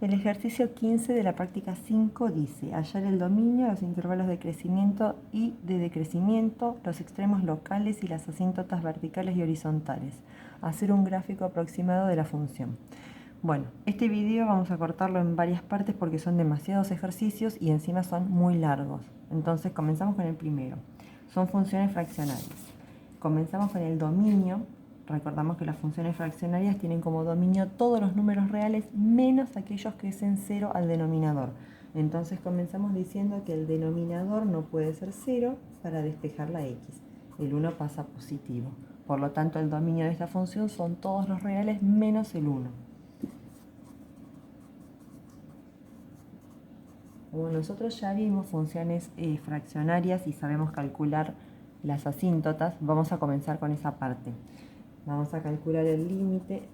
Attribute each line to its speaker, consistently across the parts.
Speaker 1: El ejercicio 15 de la práctica 5 dice: hallar el dominio, los intervalos de crecimiento y de decrecimiento, los extremos locales y las asíntotas verticales y horizontales. Hacer un gráfico aproximado de la función. Bueno, este video vamos a cortarlo en varias partes porque son demasiados ejercicios y encima son muy largos. Entonces comenzamos con el primero. Son funciones fraccionarias. Comenzamos con el dominio. Recordamos que las funciones fraccionarias tienen como dominio todos los números reales menos aquellos que es en 0 al denominador. Entonces comenzamos diciendo que el denominador no puede ser 0 para despejar la x. El 1 pasa positivo. Por lo tanto, el dominio de esta función son todos los reales menos el 1. Como nosotros ya vimos funciones fraccionarias y sabemos calcular las asíntotas, vamos a comenzar con esa parte. Vamos a calcular el límite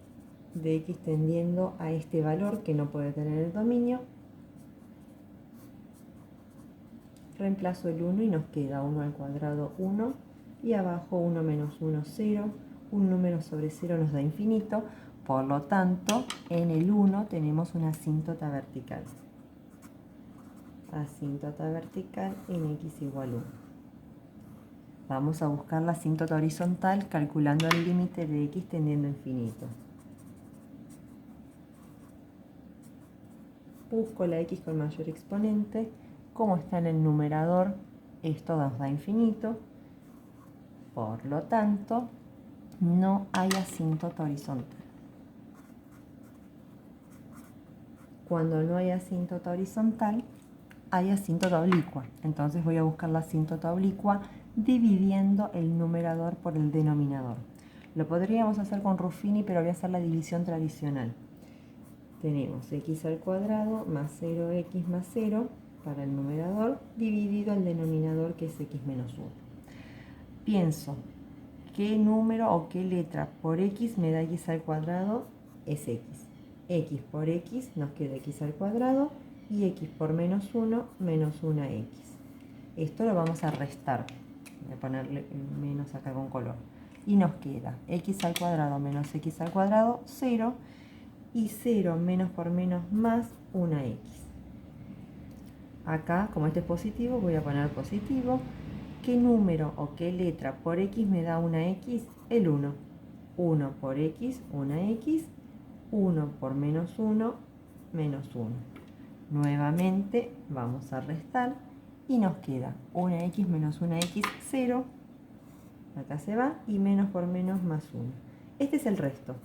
Speaker 1: de x tendiendo a este valor que no puede tener el dominio. Reemplazo el 1 y nos queda 1 al cuadrado 1 y abajo 1 menos 1, 0. Un número sobre 0 nos da infinito, por lo tanto en el 1 tenemos una asíntota vertical. Asíntota vertical en x igual 1. Vamos a buscar la asíntota horizontal calculando el límite de x tendiendo a infinito. Busco la x con mayor exponente. Como está en el numerador, esto nos da infinito. Por lo tanto, no hay asíntota horizontal. Cuando no hay asíntota horizontal, hay asíntota oblicua. Entonces voy a buscar la asíntota oblicua dividiendo el numerador por el denominador. Lo podríamos hacer con Ruffini, pero voy a hacer la división tradicional. Tenemos x al cuadrado más 0x más 0 para el numerador, dividido el denominador que es x menos 1. Pienso, ¿qué número o qué letra por x me da x al cuadrado? Es x. X por x nos queda x al cuadrado y x por menos 1, menos 1x. Esto lo vamos a restar. Voy a ponerle menos acá con color. Y nos queda x al cuadrado menos x al cuadrado, 0. Y 0 menos por menos más 1x. Acá, como este es positivo, voy a poner positivo. ¿Qué número o qué letra por x me da una x? El 1. 1 por x, una x. 1 por menos 1, menos 1. Nuevamente vamos a restar y nos queda una x menos una x, 0. Acá se va y menos por menos más 1. Este es el resto,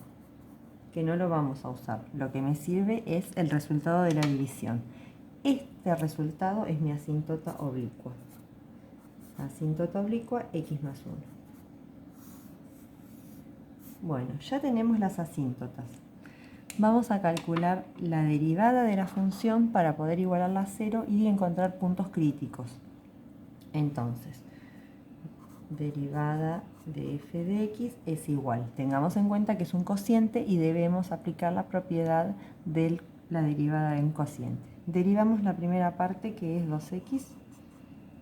Speaker 1: que no lo vamos a usar. Lo que me sirve es el resultado de la división. Este resultado es mi asíntota oblicua. Asíntota oblicua, x más 1. Bueno, ya tenemos las asíntotas. Vamos a calcular la derivada de la función para poder igualarla a 0 y encontrar puntos críticos. Entonces, derivada de f de x es igual. Tengamos en cuenta que es un cociente y debemos aplicar la propiedad de la derivada de un cociente. Derivamos la primera parte, que es 2x,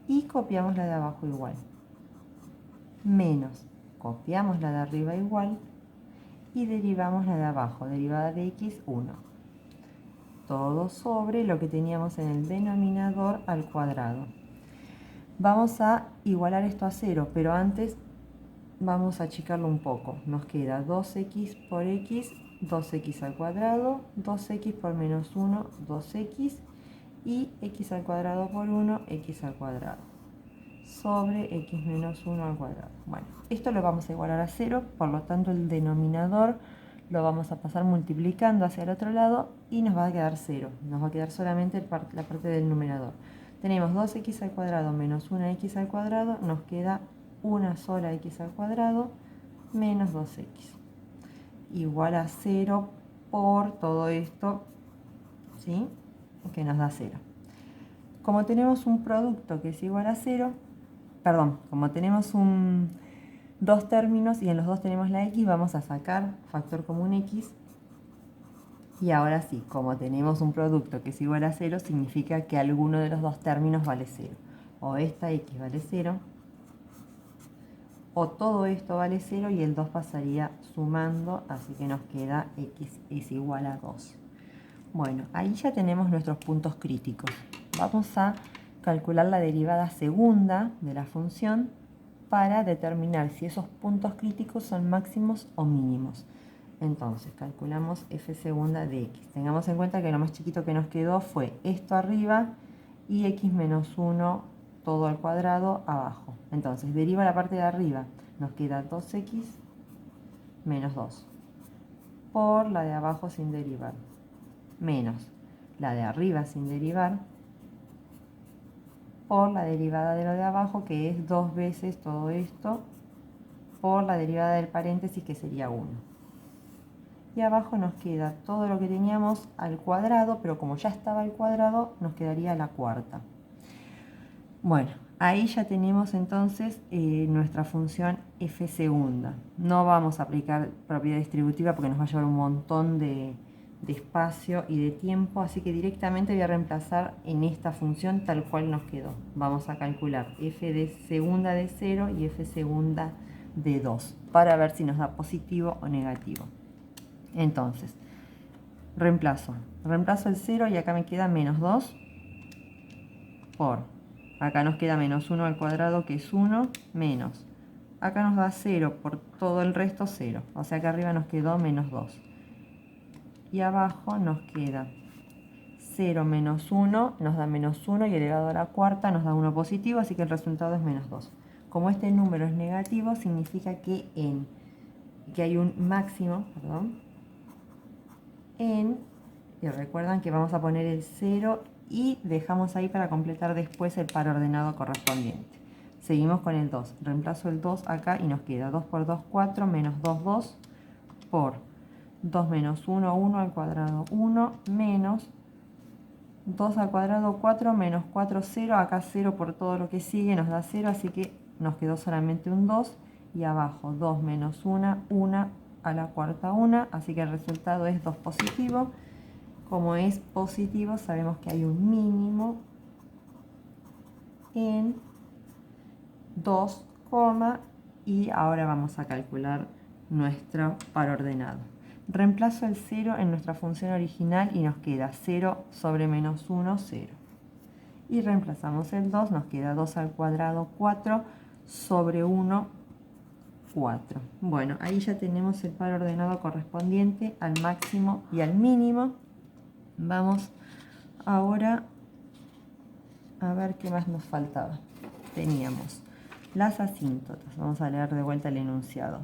Speaker 1: y copiamos la de abajo igual. Menos, copiamos la de arriba igual, y derivamos la de abajo, derivada de x, 1. Todo sobre lo que teníamos en el denominador al cuadrado. Vamos a igualar esto a 0, pero antes vamos a achicarlo un poco. Nos queda 2x por x, 2x al cuadrado, 2x por menos 1, 2x, y x al cuadrado por 1, x al cuadrado, sobre x menos 1 al cuadrado. Bueno, esto lo vamos a igualar a 0, por lo tanto el denominador lo vamos a pasar multiplicando hacia el otro lado y nos va a quedar 0. Nos va a quedar solamente la parte del numerador. Tenemos 2x al cuadrado menos 1x al cuadrado, nos queda una sola x al cuadrado menos 2x. Igual a 0 por todo esto, ¿sí? Que nos da 0. Como tenemos un producto que es igual a 0, como tenemos dos términos y en los dos tenemos la x, vamos a sacar factor común x. Y ahora sí, como tenemos un producto que es igual a 0, significa que alguno de los dos términos vale 0. O esta x vale 0, o todo esto vale 0 y el 2 pasaría sumando, así que nos queda x es igual a 2. Bueno, ahí ya tenemos nuestros puntos críticos. Vamos a calcular la derivada segunda de la función para determinar si esos puntos críticos son máximos o mínimos. Entonces, calculamos f segunda de x. Tengamos en cuenta que lo más chiquito que nos quedó fue esto arriba y x menos 1 todo al cuadrado abajo. Entonces, deriva la parte de arriba. Nos queda 2x menos 2 por la de abajo sin derivar, menos la de arriba sin derivar por la derivada de lo de abajo, que es 2 veces todo esto, por la derivada del paréntesis, que sería 1. Y abajo nos queda todo lo que teníamos al cuadrado, pero como ya estaba al cuadrado, nos quedaría la cuarta. Bueno, ahí ya tenemos entonces nuestra función f segunda. No vamos a aplicar propiedad distributiva porque nos va a llevar un montón de espacio y de tiempo, así que directamente voy a reemplazar en esta función tal cual nos quedó. Vamos a calcular f de segunda de 0 y f segunda de 2 para ver si nos da positivo o negativo. Entonces, reemplazo el 0 y acá me queda menos 2 por, acá nos queda menos 1 al cuadrado, que es 1, menos, acá nos da 0 por todo el resto, 0, o sea que arriba nos quedó menos 2. Y abajo nos queda 0 menos 1, nos da menos 1 y elevado a la cuarta nos da 1 positivo, así que el resultado es menos 2. Como este número es negativo, significa que hay un máximo, y recuerdan que vamos a poner el 0 y dejamos ahí para completar después el par ordenado correspondiente. Seguimos con el 2. Reemplazo el 2 acá y nos queda 2 por 2, 4, menos 2, 2, por 2 menos 1, 1 al cuadrado, 1, menos 2 al cuadrado, 4, menos 4, 0. Acá 0 por todo lo que sigue nos da 0, así que nos quedó solamente un 2. Y abajo 2 menos 1, 1 a la cuarta, 1. Así que el resultado es 2 positivo. Como es positivo, sabemos que hay un mínimo en 2, y ahora vamos a calcular nuestro par ordenado. Reemplazo el 0 en nuestra función original y nos queda 0 sobre menos 1, 0. Y reemplazamos el 2, nos queda 2 al cuadrado, 4, sobre 1, 4. Bueno, ahí ya tenemos el par ordenado correspondiente al máximo y al mínimo. Vamos ahora a ver qué más nos faltaba. Teníamos las asíntotas. Vamos a leer de vuelta el enunciado.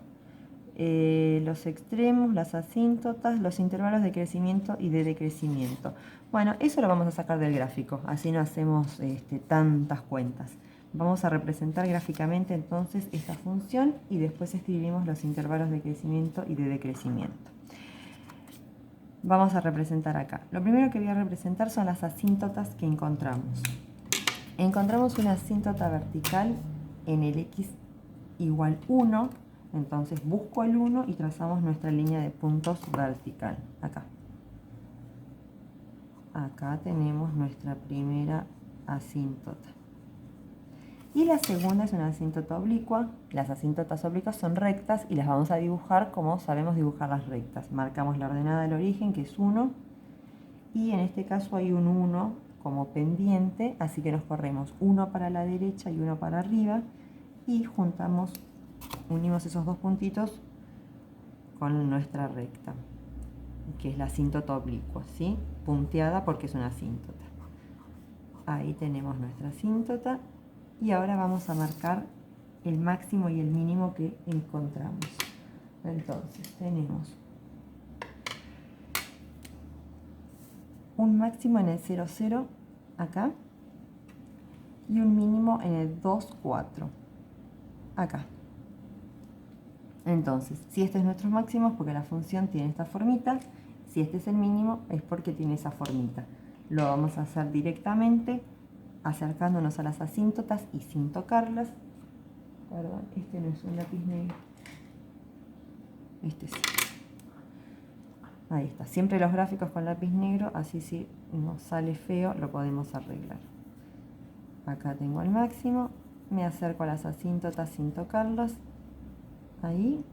Speaker 1: Los extremos, las asíntotas, los intervalos de crecimiento y de decrecimiento. Bueno, eso lo vamos a sacar del gráfico, así no hacemos tantas cuentas. Vamos a representar gráficamente entonces esta función y después escribimos los intervalos de crecimiento y de decrecimiento. Vamos a representar acá. Lo primero que voy a representar son las asíntotas que encontramos. Encontramos una asíntota vertical en el x igual 1, entonces busco el 1 y trazamos nuestra línea de puntos vertical. Acá tenemos nuestra primera asíntota. Y la segunda es una asíntota oblicua. Las asíntotas oblicuas son rectas y las vamos a dibujar como sabemos dibujar las rectas. Marcamos la ordenada del origen, que es 1, y en este caso hay un 1 como pendiente, así que nos corremos 1 para la derecha y 1 para arriba, y unimos esos dos puntitos con nuestra recta, que es la asíntota oblicua, ¿sí? Punteada porque es una asíntota. Ahí tenemos nuestra asíntota. Y ahora vamos a marcar el máximo y el mínimo que encontramos. Entonces tenemos un máximo en el 0, 0 acá y un mínimo en el 2, 4 acá. Entonces, si este es nuestro máximo es porque la función tiene esta formita. Si este es el mínimo es porque tiene esa formita. Lo vamos a hacer directamente acercándonos a las asíntotas y sin tocarlas. Perdón, este no es un lápiz negro. Este sí. Ahí está. Siempre los gráficos con lápiz negro, así si nos sale feo lo podemos arreglar. Acá tengo el máximo. Me acerco a las asíntotas sin tocarlas. Ahí.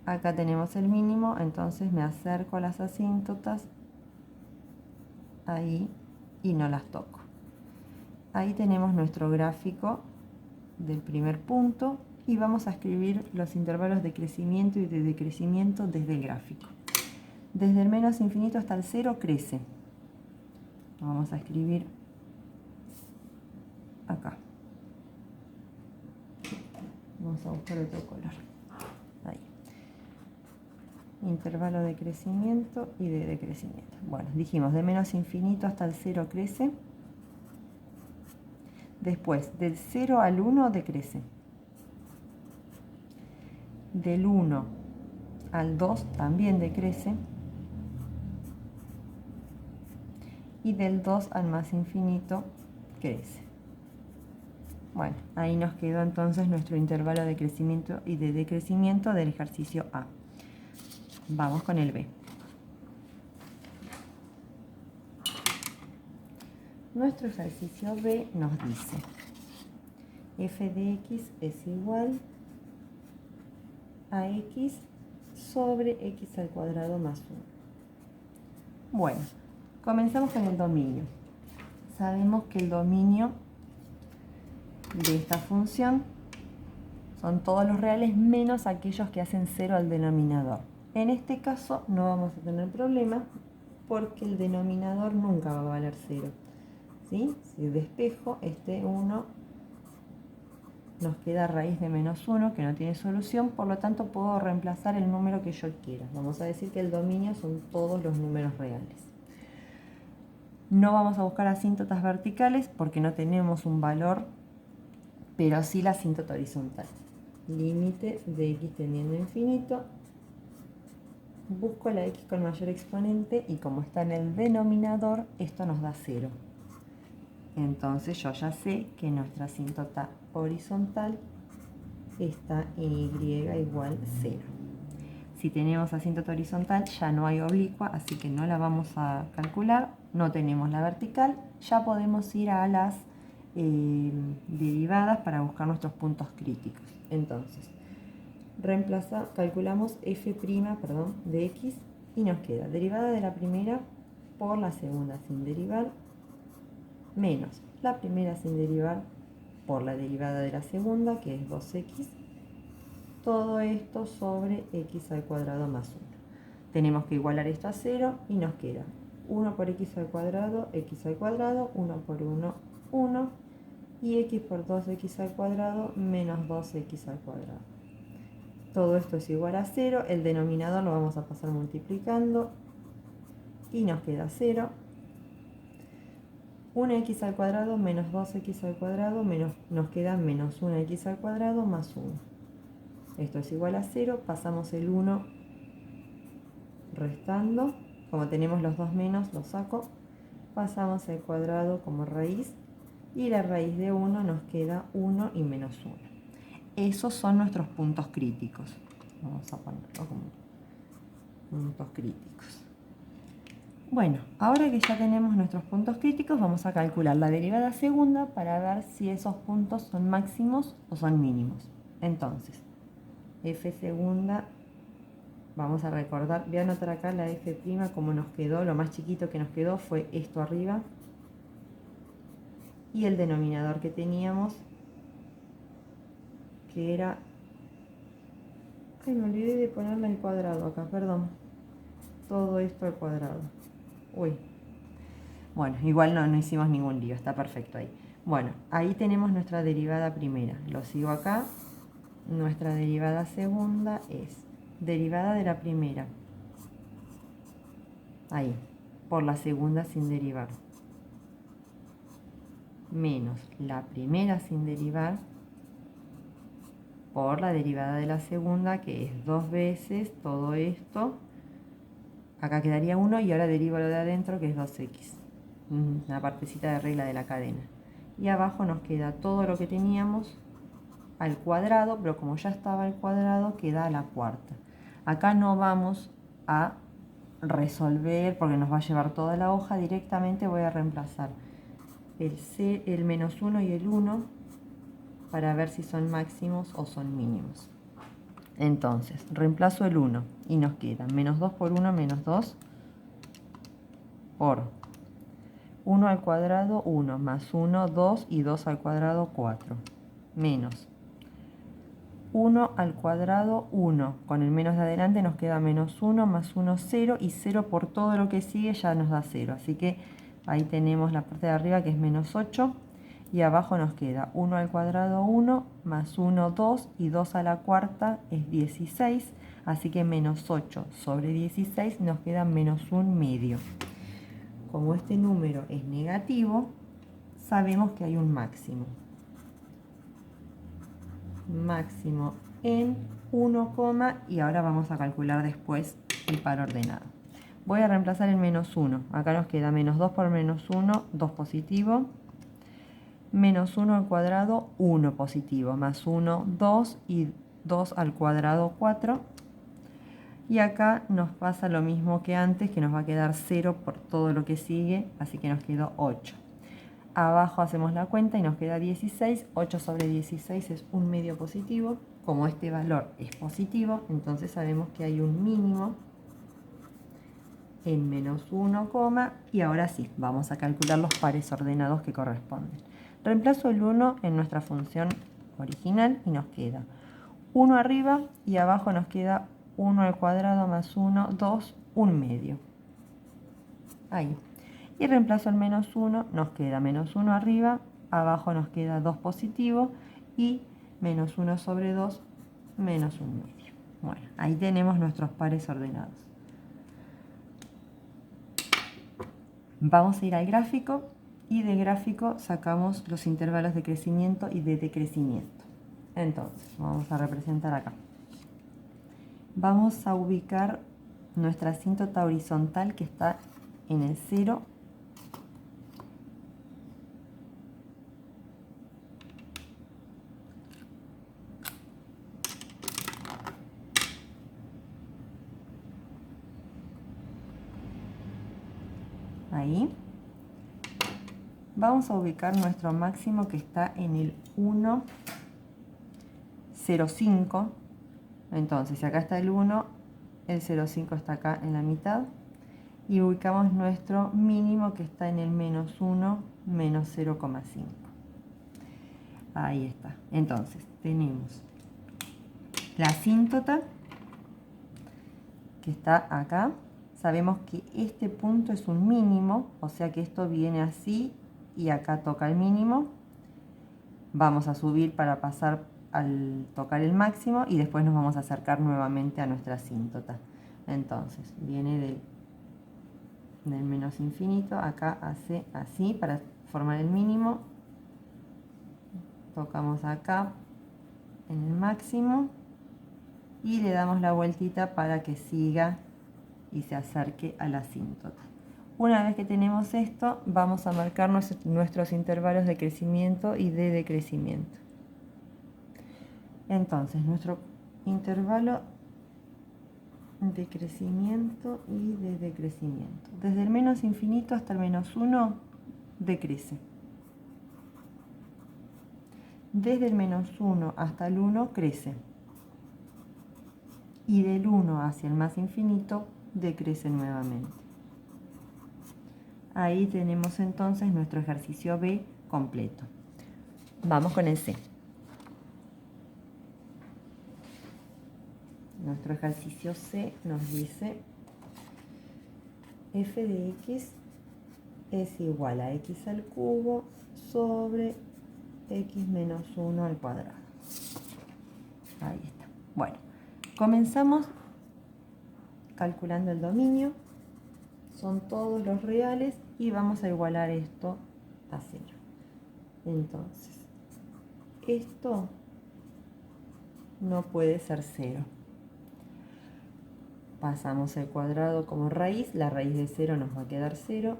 Speaker 1: Acá tenemos el mínimo, entonces me acerco a las asíntotas, ahí, y no las toco. Ahí tenemos nuestro gráfico del primer punto y vamos a escribir los intervalos de crecimiento y de decrecimiento desde el gráfico. Desde el menos infinito hasta el 0 crece. Vamos a escribir acá. Vamos a buscar otro color. Ahí. Intervalo de crecimiento y de decrecimiento. Bueno, dijimos de menos infinito hasta el 0 crece. Después, del 0 al 1 decrece. Del 1 al 2 también decrece. Y del 2 al más infinito crece. Bueno, ahí nos quedó entonces nuestro intervalo de crecimiento y de decrecimiento del ejercicio A. Vamos con el B. Nuestro ejercicio B nos dice f de x es igual a x sobre x al cuadrado más 1. Bueno, comenzamos con el dominio. Sabemos que el dominio de esta función son todos los reales menos aquellos que hacen 0 al denominador. En este caso no vamos a tener problema porque el denominador nunca va a valer 0. ¿Sí? Si despejo este 1, nos queda raíz de menos 1 que no tiene solución, por lo tanto puedo reemplazar el número que yo quiera. Vamos a decir que el dominio son todos los números reales. No vamos a buscar asíntotas verticales porque no tenemos un valor, pero sí la asíntota horizontal. Límite de x tendiendo a infinito. Busco la x con mayor exponente y como está en el denominador, esto nos da 0. Entonces yo ya sé que nuestra asíntota horizontal está en y igual 0. Si tenemos asíntota horizontal ya no hay oblicua, así que no la vamos a calcular. No tenemos la vertical, ya podemos ir a las derivadas para buscar nuestros puntos críticos. Entonces, calculamos f', de x y nos queda derivada de la primera por la segunda sin derivar menos la primera sin derivar por la derivada de la segunda, que es 2x, todo esto sobre x al cuadrado más 1. Tenemos que igualar esto a 0 y nos queda 1 por x al cuadrado, 1 por 1, 1, y x por 2x al cuadrado menos 2x al cuadrado. Todo esto es igual a 0, el denominador lo vamos a pasar multiplicando y nos queda 0. 1x al cuadrado menos 2x al cuadrado nos queda menos 1x al cuadrado más 1. Esto es igual a 0, pasamos el 1 restando, como tenemos los dos menos, lo saco, pasamos el cuadrado como raíz y la raíz de 1 nos queda 1 y menos 1. Esos son nuestros puntos críticos. Vamos a ponerlo como puntos críticos. Bueno, ahora que ya tenemos nuestros puntos críticos, vamos a calcular la derivada segunda para ver si esos puntos son máximos o son mínimos. Entonces, f segunda, vamos a recordar, voy a anotar acá la f' como nos quedó, lo más chiquito que nos quedó fue esto arriba. Y el denominador que teníamos, que era... Ay, me olvidé de ponerle el cuadrado acá, perdón. Todo esto al cuadrado. Uy. Bueno, igual no hicimos ningún lío, está perfecto ahí. Bueno, ahí tenemos nuestra derivada primera. Lo sigo acá. Nuestra derivada segunda es derivada de la primera. Ahí, por la segunda sin derivar. Menos la primera sin derivar por la derivada de la segunda, que es 2 veces todo esto. Acá quedaría 1 y ahora derivo lo de adentro, que es 2x. Una partecita de regla de la cadena. Y abajo nos queda todo lo que teníamos al cuadrado, pero como ya estaba al cuadrado, queda a la cuarta. Acá no vamos a resolver porque nos va a llevar toda la hoja. Directamente voy a reemplazar el menos 1 y el 1 para ver si son máximos o son mínimos. Entonces, reemplazo el 1 y nos queda menos 2 por 1, menos 2 por 1 al cuadrado, 1, más 1, 2 y 2 al cuadrado, 4, menos 1 al cuadrado, 1. Con el menos de adelante nos queda menos 1, más 1, 0, y 0 por todo lo que sigue ya nos da 0. Así que ahí tenemos la parte de arriba que es menos 8, y abajo nos queda 1 al cuadrado, 1, más 1, 2, y 2 a la cuarta es 16. Así que menos 8 sobre 16 nos queda menos 1 medio. Como este número es negativo, sabemos que hay un máximo. Máximo en 1, y ahora vamos a calcular después el par ordenado. Voy a reemplazar el menos 1. Acá nos queda menos 2 por menos 1, 2 positivo. Menos 1 al cuadrado, 1 positivo. Más 1, 2, y 2 al cuadrado, 4. Y acá nos pasa lo mismo que antes, que nos va a quedar 0 por todo lo que sigue, así que nos quedó 8. Abajo hacemos la cuenta y nos queda 16. 8 sobre 16 es un medio positivo. Como este valor es positivo, entonces sabemos que hay un mínimo en menos 1, y ahora sí, vamos a calcular los pares ordenados que corresponden. Reemplazo el 1 en nuestra función original y nos queda 1 arriba, y abajo nos queda 1 al cuadrado más 1, 2, 1 medio. Ahí. Y reemplazo el menos 1, nos queda menos 1 arriba, abajo nos queda 2 positivo, y menos 1 sobre 2, menos 1 medio. Bueno, ahí tenemos nuestros pares ordenados. Vamos a ir al gráfico, y de gráfico sacamos los intervalos de crecimiento y de decrecimiento. Entonces, vamos a representar acá. Vamos a ubicar nuestra asíntota horizontal, que está en el 0. Ahí. Vamos a ubicar nuestro máximo, que está en el 1, 0, 5. Entonces, si acá está el 1, el 0,5 está acá en la mitad. Y ubicamos nuestro mínimo, que está en el menos 1, menos 0,5. Ahí está. Entonces, tenemos la asíntota, que está acá. Sabemos que este punto es un mínimo, o sea que esto viene así, y acá toca el mínimo. Vamos a subir para pasar al tocar el máximo, y después nos vamos a acercar nuevamente a nuestra asíntota. Entonces, viene del menos infinito, acá hace así para formar el mínimo. Tocamos acá en el máximo y le damos la vueltita para que siga y se acerque a la asíntota. Una vez que tenemos esto, vamos a marcar nuestros intervalos de crecimiento y de decrecimiento. Entonces, nuestro intervalo de crecimiento y de decrecimiento. Desde el menos infinito hasta el menos 1, decrece. Desde el menos 1 hasta el 1, crece. Y del 1 hacia el más infinito, decrece nuevamente. Ahí tenemos entonces nuestro ejercicio B completo. Vamos con el C. Nuestro ejercicio C nos dice: f de x es igual a x al cubo sobre x menos 1 al cuadrado. Ahí está. Bueno, comenzamos calculando el dominio. Son todos los reales y vamos a igualar esto a 0. Entonces, esto no puede ser 0. Pasamos el cuadrado como raíz, la raíz de 0 nos va a quedar 0.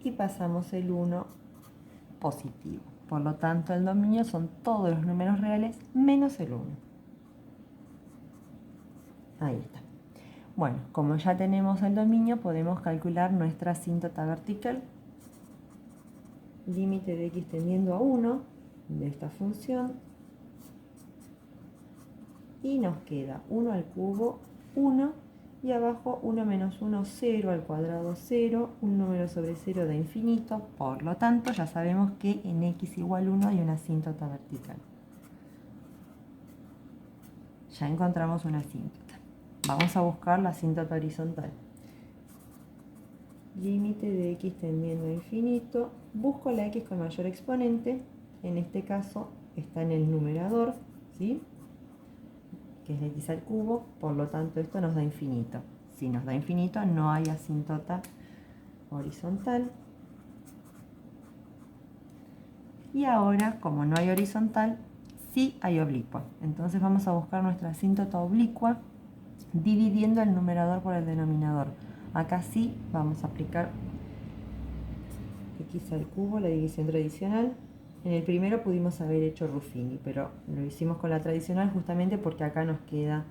Speaker 1: Y pasamos el 1 positivo. Por lo tanto, el dominio son todos los números reales menos el 1. Ahí está. Bueno, como ya tenemos el dominio, podemos calcular nuestra asíntota vertical. Límite de x tendiendo a 1 de esta función y nos queda 1 al cubo 1 y abajo 1 menos 1, 0 al cuadrado 0, un número sobre 0 da infinito, por lo tanto ya sabemos que en x igual 1 hay una asíntota vertical. Ya encontramos una asíntota. Vamos a buscar la asíntota horizontal. Límite de x tendiendo a infinito. Busco la x con mayor exponente. En este caso está en el numerador, ¿sí? Que es x al cubo. Por lo tanto, esto nos da infinito. Si nos da infinito, no hay asíntota horizontal. Y ahora, como no hay horizontal, sí hay oblicua. Entonces vamos a buscar nuestra asíntota oblicua dividiendo el numerador por el denominador. Acá sí vamos a aplicar x al cubo, la división tradicional. En el primero pudimos haber hecho Ruffini, pero lo hicimos con la tradicional justamente porque acá nos queda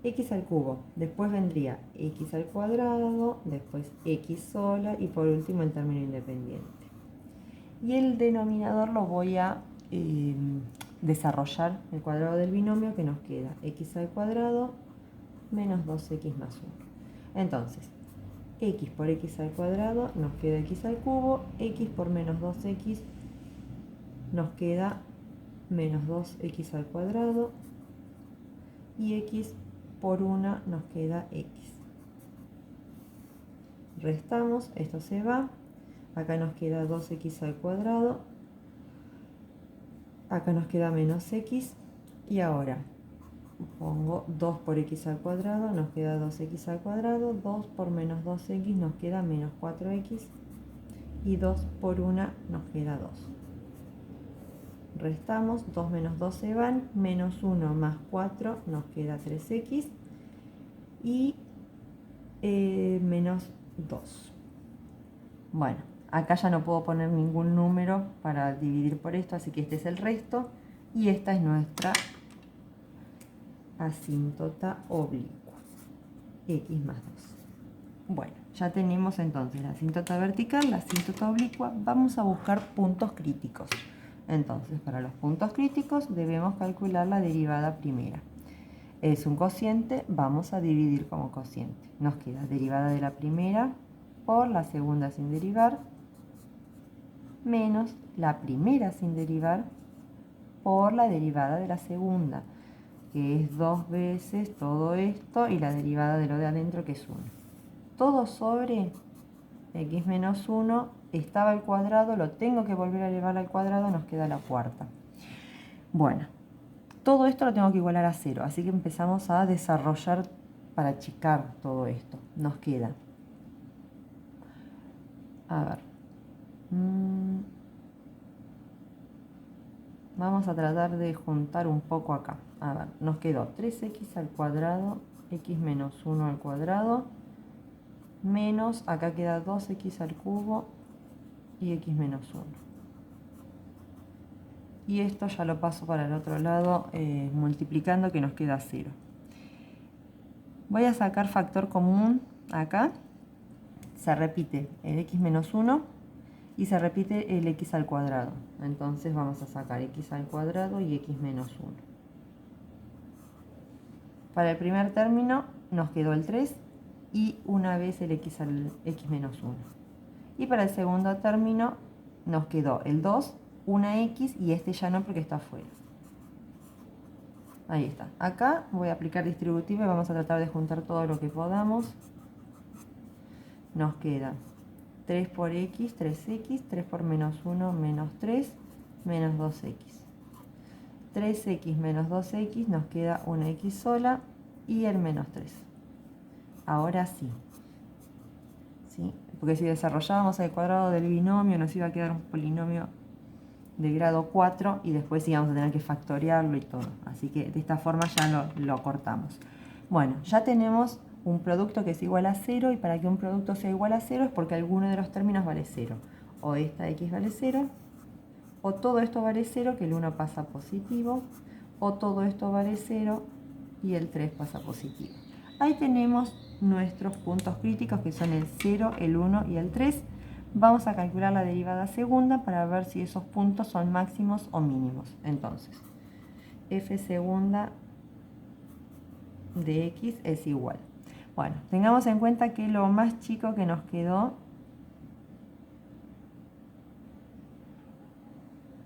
Speaker 1: x al cubo. Después vendría x al cuadrado, después x sola y por último el término independiente. Y el denominador lo voy a desarrollar el cuadrado del binomio, que nos queda x al cuadrado menos 2x más 1. Entonces, x por x al cuadrado nos queda x al cubo, x por menos 2x nos queda menos 2x al cuadrado y x por 1 nos queda x. Restamos, esto se va, acá nos queda 2x al cuadrado, acá nos queda menos x y ahora pongo 2 por x al cuadrado, nos queda 2x al cuadrado, 2 por menos 2x nos queda menos 4x y 2 por 1 nos queda 2. Restamos, 2 menos 2 se van, menos 1 más 4 nos queda 3x y menos 2. Bueno, acá ya no puedo poner ningún número para dividir por esto, así que este es el resto y esta es nuestra asíntota oblicua, x más 2. Bueno, ya tenemos entonces la asíntota vertical, la asíntota oblicua. Vamos a buscar puntos críticos. Entonces, para los puntos críticos debemos calcular la derivada primera. Es un cociente, vamos a dividir como cociente. Nos queda derivada de la primera por la segunda sin derivar, menos la primera sin derivar por la derivada de la segunda, que es 2 veces todo esto y la derivada de lo de adentro, que es 1. Todo sobre x menos 1 estaba al cuadrado, lo tengo que volver a elevar al cuadrado, nos queda la cuarta. Bueno, todo esto lo tengo que igualar a 0, así que empezamos a desarrollar para achicar todo esto. Nos queda, a ver, vamos a tratar de juntar un poco acá. A ver, nos quedó 3x al cuadrado, x menos 1 al cuadrado, menos, acá queda 2x al cubo y x menos 1. Y esto ya lo paso para el otro lado multiplicando, que nos queda 0. Voy a sacar factor común acá. Se repite el x menos 1 y se repite el x al cuadrado. Entonces vamos a sacar x al cuadrado y x menos 1. Para el primer término nos quedó el 3 y una vez el x al x menos 1. Y para el segundo término nos quedó el 2, una x y este ya no porque está afuera. Ahí está. Acá voy a aplicar distributiva y vamos a tratar de juntar todo lo que podamos. Nos queda 3 por x, 3x, 3 por menos 1, menos 3, menos 2x. 3x menos 2x nos queda una x sola y el menos 3. Ahora sí. ¿Sí? Porque si desarrollábamos el cuadrado del binomio nos iba a quedar un polinomio de grado 4 y después íbamos a tener que factoriarlo y todo. Así que de esta forma ya lo cortamos. Bueno, ya tenemos un producto que es igual a 0 y para que un producto sea igual a 0 es porque alguno de los términos vale 0. O esta x vale 0, o todo esto vale 0, que el 1 pasa positivo, o todo esto vale 0 y el 3 pasa positivo. Ahí tenemos nuestros puntos críticos que son el 0, el 1 y el 3. Vamos a calcular la derivada segunda para ver si esos puntos son máximos o mínimos. Entonces, f segunda de x es igual. Bueno, tengamos en cuenta que lo más chico que nos quedó,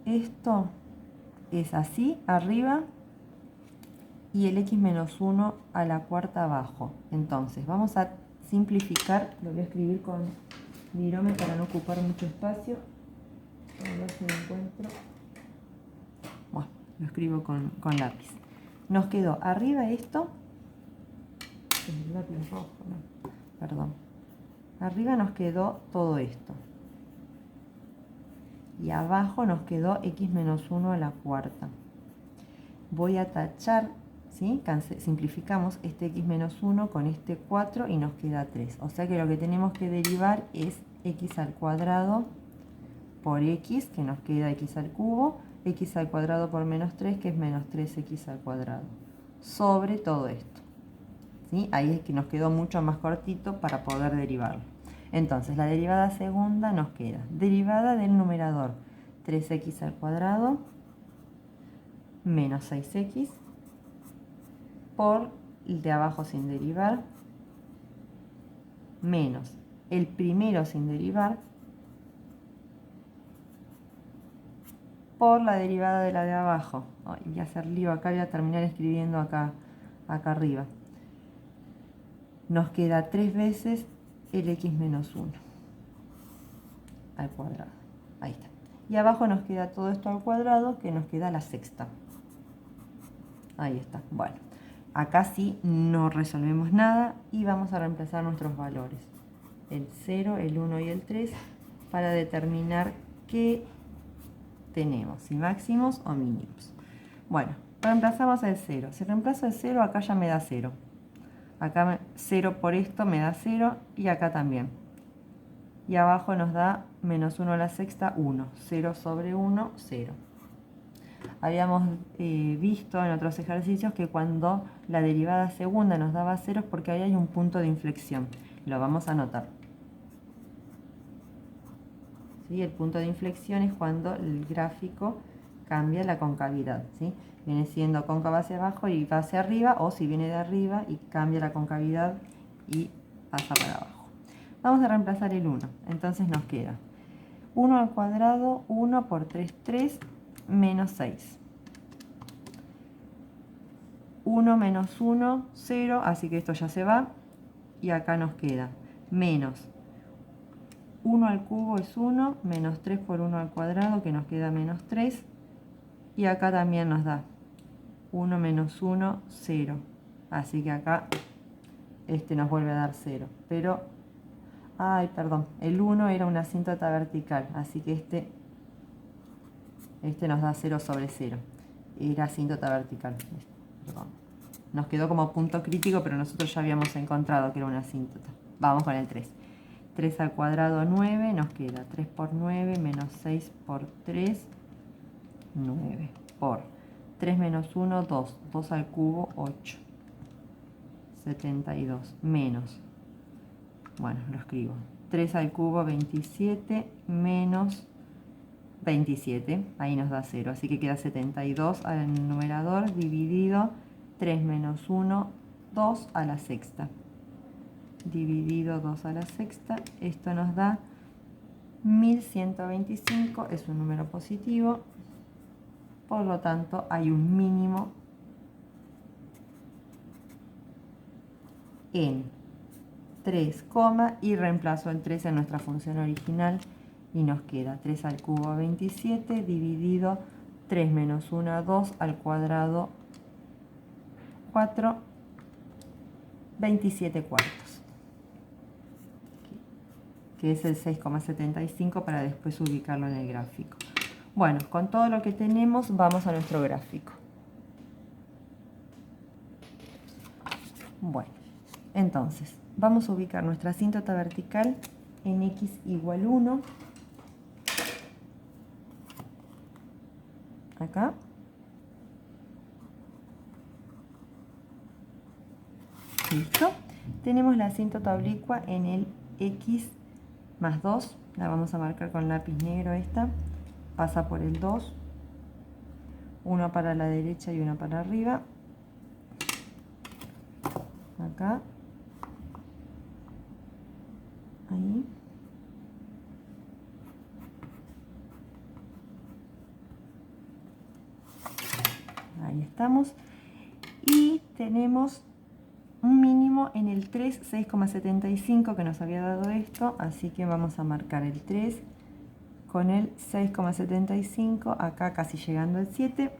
Speaker 1: esto es así, arriba, y el x menos 1 a la cuarta abajo. Entonces, vamos a simplificar, lo voy a escribir con virome para no ocupar mucho espacio. A ver si lo encuentro. Bueno, lo escribo con lápiz. Nos quedó arriba esto. El lápiz rojo, no, perdón. Arriba nos quedó todo esto. Y abajo nos quedó x menos 1 a la cuarta. Voy a tachar, ¿sí? Simplificamos este x menos 1 con este 4 y nos queda 3. O sea que lo que tenemos que derivar es x al cuadrado por x, que nos queda x al cubo, x al cuadrado por menos 3, que es menos 3x al cuadrado, sobre todo esto. ¿Sí? Ahí es que nos quedó mucho más cortito para poder derivarlo. Entonces, la derivada segunda nos queda derivada del numerador 3x al cuadrado menos 6x por el de abajo sin derivar menos el primero sin derivar por la derivada de la de abajo. Ay, voy a hacer lío acá, voy a terminar escribiendo acá arriba. Nos queda 3 veces el x menos 1 al cuadrado. Ahí está. Y abajo nos queda todo esto al cuadrado, que nos queda la sexta. Ahí está. Bueno, acá sí no resolvemos nada y vamos a reemplazar nuestros valores. El 0, el 1 y el 3 para determinar qué tenemos, si máximos o mínimos. Bueno, reemplazamos el 0. Si reemplazo el 0, acá ya me da 0. Acá 0 por esto me da 0 y acá también. Y abajo nos da menos 1 a la sexta, 1. 0 sobre 1, 0. Habíamos visto en otros ejercicios que cuando la derivada segunda nos daba 0 es porque ahí hay un punto de inflexión. Lo vamos a anotar. ¿Sí? El punto de inflexión es cuando el gráfico cambia la concavidad. ¿Sí? Viene siendo cóncava hacia abajo y va hacia arriba, o si viene de arriba y cambia la concavidad y pasa para abajo. Vamos a reemplazar el 1. Entonces nos queda 1 al cuadrado, 1 por 3, 3, menos 6. 1 menos 1, 0, así que esto ya se va. Y acá nos queda menos 1 al cubo es 1, menos 3 por 1 al cuadrado, que nos queda menos 3. Y acá también nos da 1 menos 1, 0. Así que acá este nos vuelve a dar 0. Pero, ay, perdón, el 1 era una asíntota vertical, así que este nos da 0 sobre 0. Era asíntota vertical. Perdón. Nos quedó como punto crítico, pero nosotros ya habíamos encontrado que era una asíntota. Vamos con el 3. 3 al cuadrado, 9. Nos queda 3 por 9 menos 6 por 3, 9. Por 3 menos 1, 2. 2 al cubo, 8. 72. Menos, bueno, lo escribo. 3 al cubo, 27. Menos 27. Ahí nos da 0. Así que queda 72 al numerador dividido 3 menos 1, 2 a la sexta. Dividido 2 a la sexta. Esto nos da 1125. Es un número positivo. Por lo tanto, hay un mínimo en 3, y reemplazo el 3 en nuestra función original y nos queda 3 al cubo 27 dividido 3 menos 1, 2 al cuadrado 4, 27 cuartos, que es el 6,75 para después ubicarlo en el gráfico. Bueno, con todo lo que tenemos vamos a nuestro gráfico. Bueno, entonces vamos a ubicar nuestra asíntota vertical en x igual 1. Acá. Listo. Tenemos la asíntota oblicua en el x más 2. La vamos a marcar con lápiz negro esta. Pasa por el 2. Uno para la derecha y uno para arriba. acá, ahí. Ahí estamos. Y tenemos un mínimo en el 3, 6,75 que nos había dado esto, así que vamos a marcar el 3 con el 6,75, acá casi llegando al 7.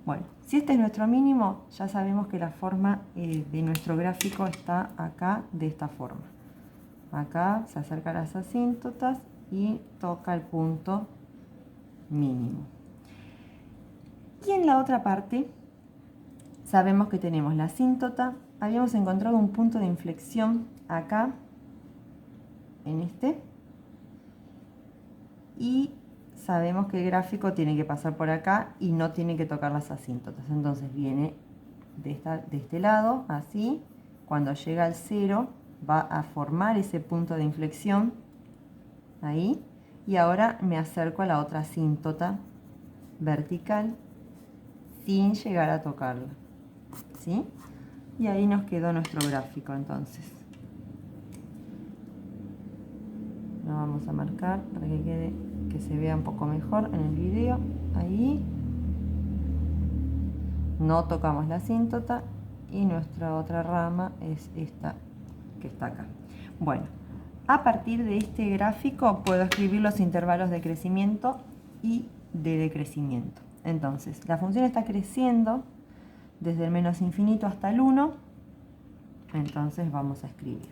Speaker 1: Bueno, si este es nuestro mínimo, ya sabemos que la forma de nuestro gráfico está acá de esta forma. Acá se acerca a las asíntotas y toca el punto mínimo. Y en la otra parte sabemos que tenemos la asíntota. Habíamos encontrado un punto de inflexión acá, en este. Y sabemos que el gráfico tiene que pasar por acá y no tiene que tocar las asíntotas. Entonces viene de este lado, así. Cuando llega al 0 va a formar ese punto de inflexión. Ahí. Y ahora me acerco a la otra asíntota vertical sin llegar a tocarla. ¿Sí? Y ahí nos quedó nuestro gráfico entonces. Lo vamos a marcar para que se vea un poco mejor en el video. Ahí. No tocamos la asíntota y nuestra otra rama es esta que está acá. Bueno, a partir de este gráfico puedo escribir los intervalos de crecimiento y de decrecimiento. Entonces, la función está creciendo desde el menos infinito hasta el 1. Entonces vamos a escribir.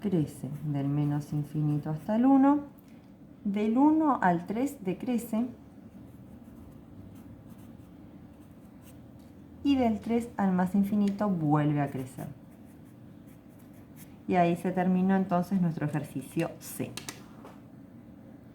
Speaker 1: Crece del menos infinito hasta el 1. Del 1 al 3 decrece. Y del 3 al más infinito vuelve a crecer. Y ahí se terminó entonces nuestro ejercicio C.